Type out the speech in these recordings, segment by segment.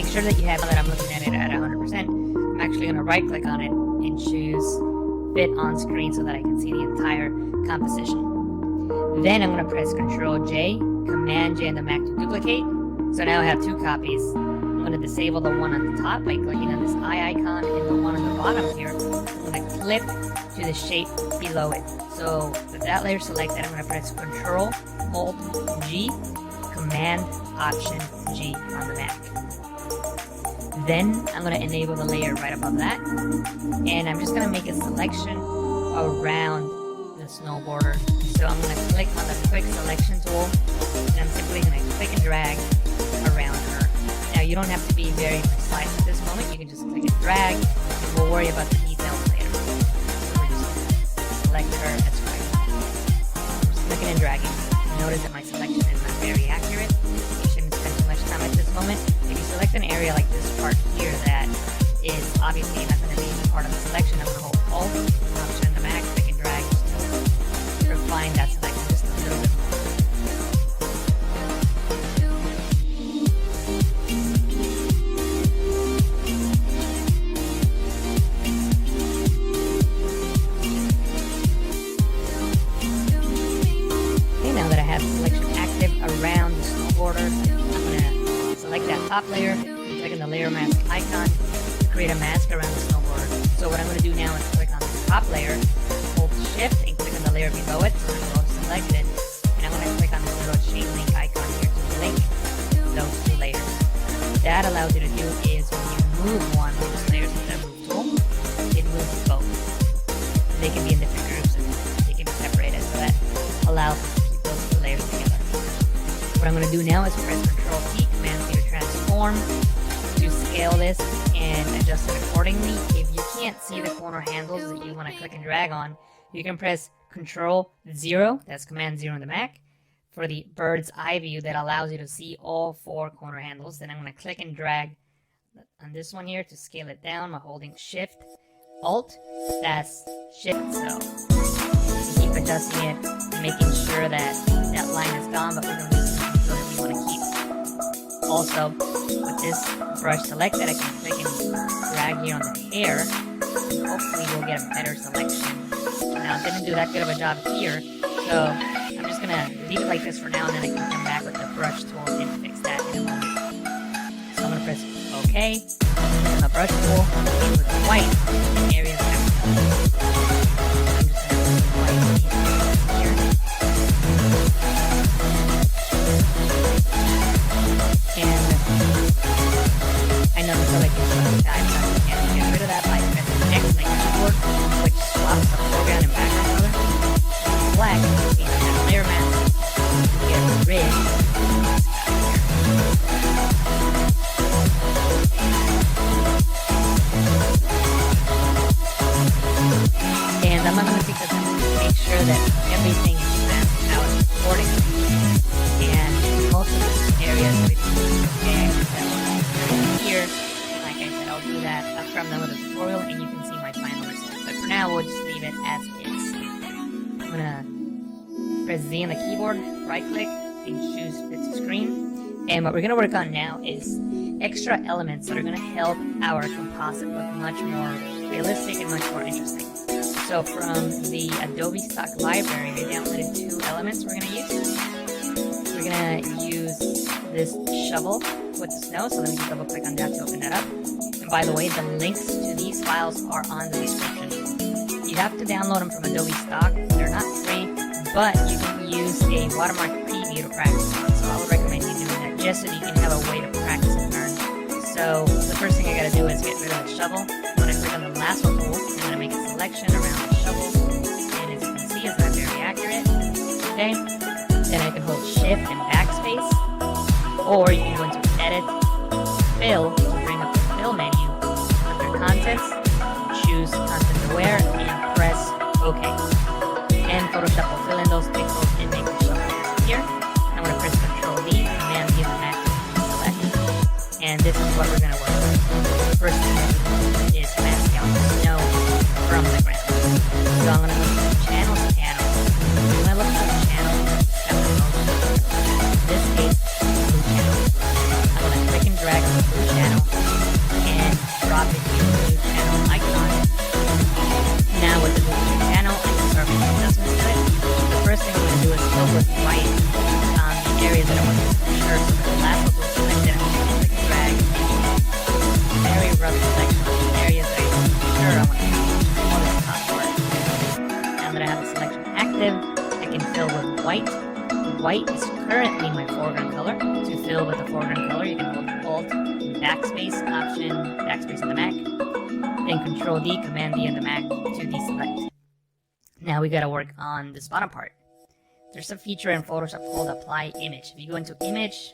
sure that you have that I'm looking at it at 100%. I'm actually going to right click on it and choose fit on screen so that I can see the entire composition. Then I'm going to press Ctrl J, Command J on the Mac to duplicate. So now I have 2 copies. I'm going to disable the one on the top by clicking on this eye icon, and the one on the bottom here, I'm going to clip to the shape below it. So with that layer selected, I'm going to press Ctrl Alt G, Command Option G on the Mac. Then I'm going to enable the layer right above that, and I'm just going to make a selection around the snowboarder. So I'm going to click on the quick selection tool, and I'm simply going to click and drag around her. Now you don't have to be very precise at this moment, you can just click and drag, and we'll worry about the details later. So we're just going to select her, that's right. I'm just clicking and dragging. Notice that my selection is not very accurate. You shouldn't spend too much time at this moment. If you select an area like this part here that is obviously not going to be part of the selection, I'm going to hold Alt, Option on the Mac, click and drag just to refine that selection just a little bit more. Around the snowboarder, I'm going to select that top layer, click on the layer mask icon to create a mask around the snowboarder. So what I'm going to do now is click on the top layer, hold shift and click on the layer below it, so I'm both selected, and I'm going to click on this little chain link icon here to link those 2 layers. What that allows you to do is when you move one of those layers with the move tool, it moves both. They can be in different groups and they can be separated, so that allows us to keep those 2 layers together. What I'm going to do now is press Ctrl P, Command C to transform, to scale this and adjust it accordingly. If you can't see the corner handles that you want to click and drag on, you can press Ctrl 0, that's Command 0 on the Mac, for the bird's eye view that allows you to see all 4 corner handles. Then I'm going to click and drag on this one here to scale it down by holding Shift, Alt, that's Shift, so keep adjusting it, making sure that that line is gone, but we're going to lose the detail that we want to keep. Also, with this brush selected, I can click and drag here on the hair, and hopefully we'll get a better selection. Now, I didn't do that good of a job here, so I'm just going to leave it like this for now, and then I can come back with the brush tool and fix that in a moment. So I'm going to press OK, and the brush tool, and with white, the area is actually I know it's like it's some time, but I can get rid of that by pressing X like keyboard, which swaps the foreground and background color. Black means I have a layer mask, and get rid of this guy here. And I'm not going to take the time to make sure that everything is masked out accordingly. And most of the areas here, like I said, I'll do that after I'm done with the tutorial and you can see my final result. But for now, we'll just leave it as is. I'm gonna press Z on the keyboard, right click, and choose fit to screen. And what we're gonna work on now is extra elements that are gonna help our composite look much more realistic and much more interesting. So from the Adobe stock library, I downloaded 2 elements we're gonna use. We're gonna use this shovel with the snow, so let me just double click on that to open that up. And by the way, the links to these files are on the description. You have to download them from Adobe stock. They're not free, but you can use a watermark preview to practice on. So I would recommend you doing that just so you can have a way to practice and learn. So the first thing I gotta do is get rid of the shovel. I'm gonna click on the lasso tool. I'm gonna make a selection around the shovel, and as you can see, it's not very accurate. Okay. Then I can hold Shift and Backspace, or you can go into Edit, Fill, to bring up the Fill menu, under Contents, choose Content Aware, and press OK. And Photoshop will fill in those pixels and make the shuffle disappear. I'm going to press Ctrl D, Command D, and Mac to select. And this is what we're going to work with. First thing is mask out the snow from the ground. So I'm going to go to the Channels panel. When I look for the channel, in this case, blue channel. I'm going to click and drag on the blue channel white is currently my foreground color. To fill with the foreground color, you can hold Alt, Backspace, Option, Backspace on the Mac, then Control D, Command D on the Mac to deselect. Now we gotta work on this bottom part. There's a feature in Photoshop called Apply Image. If you go into Image,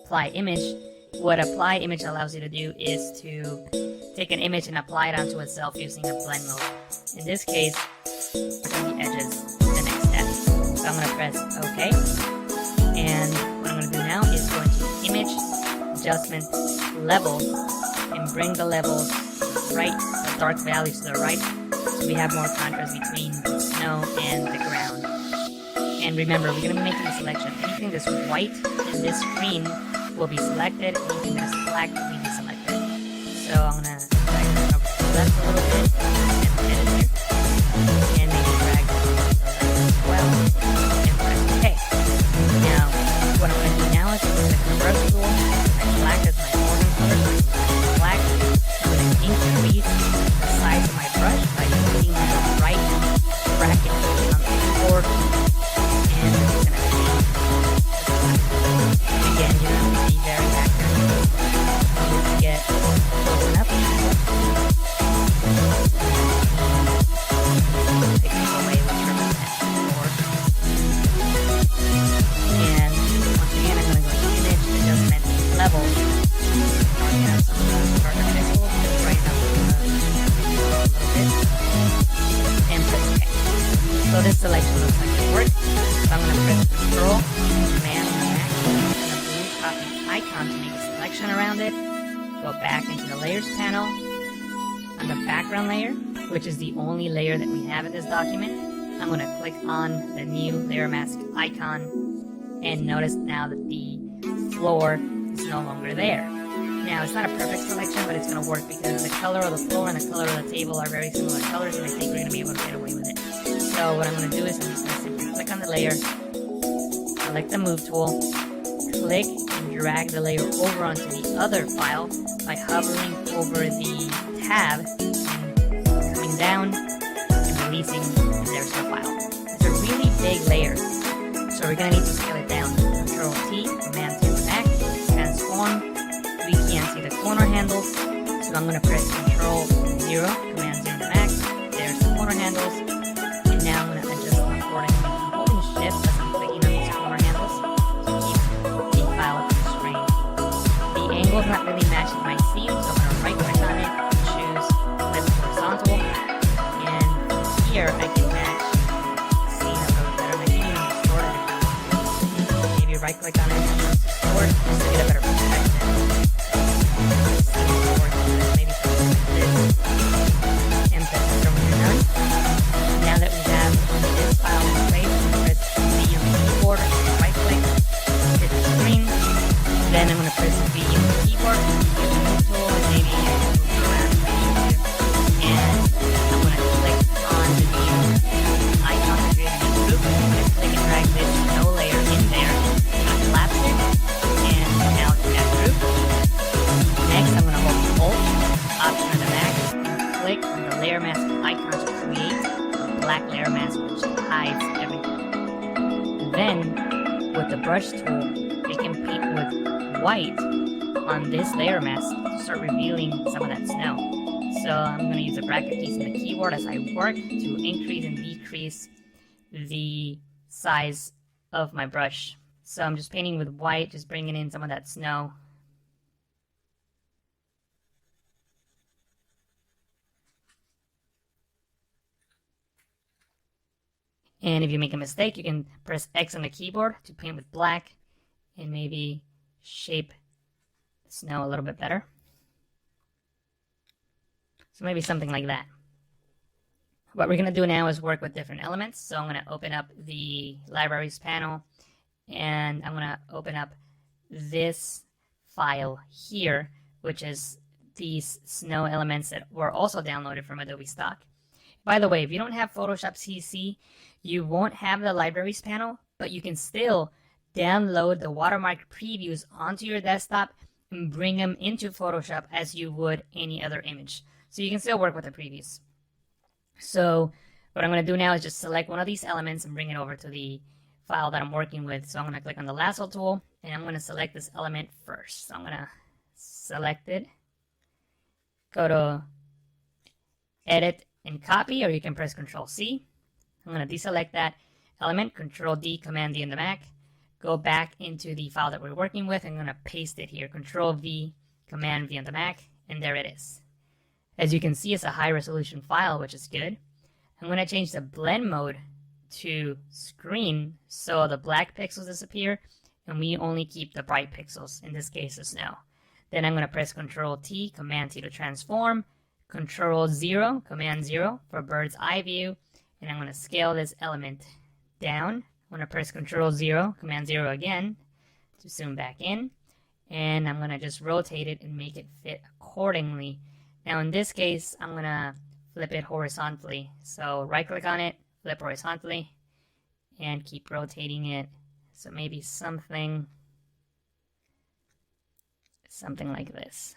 Apply Image, what Apply Image allows you to do is to take an image and apply it onto itself using a blend mode. In this case, the edges, the next step. So I'm going to press OK. And what I'm going to do now is go into Image, Adjustment, Levels, and bring the levels right, the dark values to the right, so we have more contrast between the snow and the ground. And remember, we're going to be making a selection. Anything that's white in this screen will be selected, anything that's black will be deselected. So I'm going to drag this over to the left a little bit, and edit here, and maybe drag this over to the left as well, and press OK. Now, what I'm going to do now is select the brush tool, and black as my foreground color, so I can select black. I'm going to increase the size of my brush by using the right bracket key on the keyboard, and it's going to change the size. Again, you don't have to be very accurate. Just get close enough. Take it away with your keyboard. And once again, I'm going to go to Image, Adjustment, Level. Darken up some of the darker pixels, just brighten up a little bit. And press OK. So this selection looks like it worked. So I'm going to press Control, Command, and Mac, and the blue copy icon to make a selection around it. Go back into the Layers panel. On the background layer, which is the only layer that we have in this document, I'm going to click on the new layer mask icon, and notice now that the floor is no longer there. Now, it's not a perfect selection, but it's going to work because the color of the floor and the color of the table are very similar colors, and I think we're going to be able to get away with it. So what I'm going to do is I'm just going to simply click on the layer, select the Move tool, click and drag the layer over onto the other file by hovering over the tab and coming down and releasing, and there's the file. It's a really big layer, so we're going to need to scale it down. Control T, Command T on the Mac, transform. We can't see the corner handles, so I'm going to press Control 0, Command 0 on the Mac. There's the corner handles, and now I'm going to adjust them accordingly. I'm holding Shift as I'm clicking on these corner handles to keep the file up the screen. The angle is not really matching my scene, so I'm going to right click on it, choose Lift Horizontal, and here I can match the scene a little better. Maybe even distort it. Maybe right click on it and distort just to get a better perspective. Maybe something like this. And press enter when you're done. Now that we have this file in place, press V on the keyboard, right click, hit the screen. Then I'm going to press V on the keyboard, hit the move tool, and maybe move around if I need to. And I'm going to click on the new icon to create a new group. I'm going to click and drag this no layer in there. I'm going to collapse it. And now it's that group. Next, I'm going to hold Alt, Option on the Mac, and click on the layer mask icon to create a black layer mask which hides everything. And then, with the brush tool, we can paint with white on this layer mask to start revealing some of that snow. So I'm going to use the bracket keys on the keyboard as I work to increase and decrease the size of my brush. So I'm just painting with white, just bringing in some of that snow. And if you make a mistake, you can press X on the keyboard to paint with black and maybe shape the snow a little bit better. So maybe something like that. What we're going to do now is work with different elements. So I'm going to open up the Libraries panel, and I'm going to open up this file here, which is these snow elements that were also downloaded from Adobe Stock. By the way, if you don't have Photoshop CC, you won't have the Libraries panel, but you can still download the watermark previews onto your desktop and bring them into Photoshop as you would any other image. So you can still work with the previews. So what I'm going to do now is just select one of these elements and bring it over to the file that I'm working with. So I'm going to click on the lasso tool and I'm going to select this element first. So I'm going to select it, go to edit and copy, or you can press Control C. I'm going to deselect that element, Control D, Command D on the Mac, go back into the file that we're working with. I'm going to paste it here, Control V, Command V on the Mac, and there it is. As you can see, it's a high resolution file, which is good. I'm going to change the blend mode to screen so the black pixels disappear and we only keep the bright pixels, in this case the snow. Then I'm going to press Control T, Command T to transform, Control 0, Command 0 for bird's eye view, and I'm going to scale this element down. I'm going to press Control 0, Command 0 again to zoom back in, and I'm going to just rotate it and make it fit accordingly. Now in this case, I'm going to flip it horizontally. So right click on it, flip horizontally, and keep rotating it. So maybe something like this.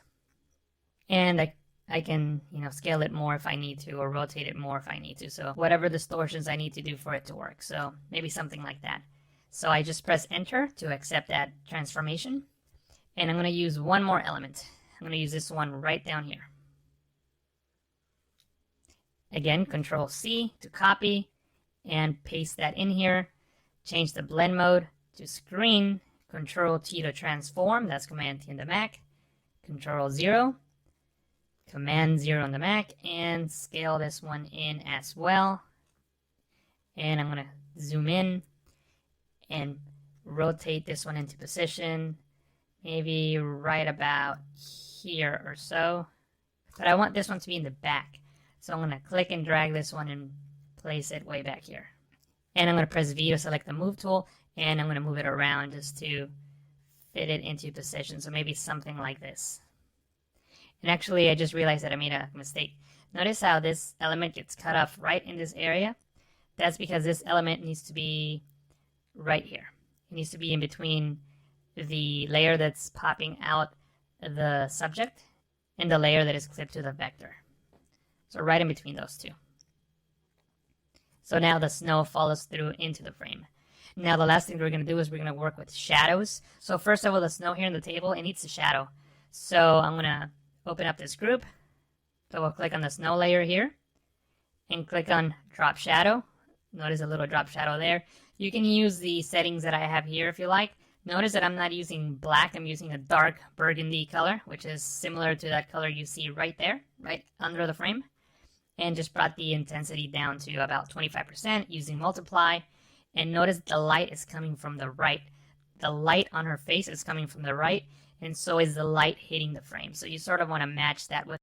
And I can, scale it more if I need to, or rotate it more if I need to. So whatever distortions I need to do for it to work. So maybe something like that. So I just press enter to accept that transformation. And I'm going to use one more element. I'm going to use this one right down here. Again, Control C to copy and paste that in here. Change the blend mode to screen. Control T to transform. That's Command T on the Mac. Control 0. Command 0 on the Mac. And scale this one in as well. And I'm going to zoom in and rotate this one into position. Maybe right about here or so. But I want this one to be in the back. So I'm going to click and drag this one and place it way back here. And I'm going to press V to select the move tool, and I'm going to move it around just to fit it into position. So maybe something like this. And actually, I just realized that I made a mistake. Notice how this element gets cut off right in this area? That's because this element needs to be right here. It needs to be in between the layer that's popping out the subject and the layer that is clipped to the vector. So right in between those two. So now the snow follows through into the frame. Now the last thing we're going to do is we're going to work with shadows. So first of all, the snow here in the table, it needs a shadow. So I'm going to open up this group. So we'll click on the snow layer here and click on drop shadow. Notice a little drop shadow there. You can use the settings that I have here if you like. Notice that I'm not using black, I'm using a dark burgundy color, which is similar to that color you see right there, right under the frame. And just brought the intensity down to about 25% using multiply. And notice the light is coming from the right. The light on her face is coming from the right, and so is the light hitting the frame. So you sort of want to match that with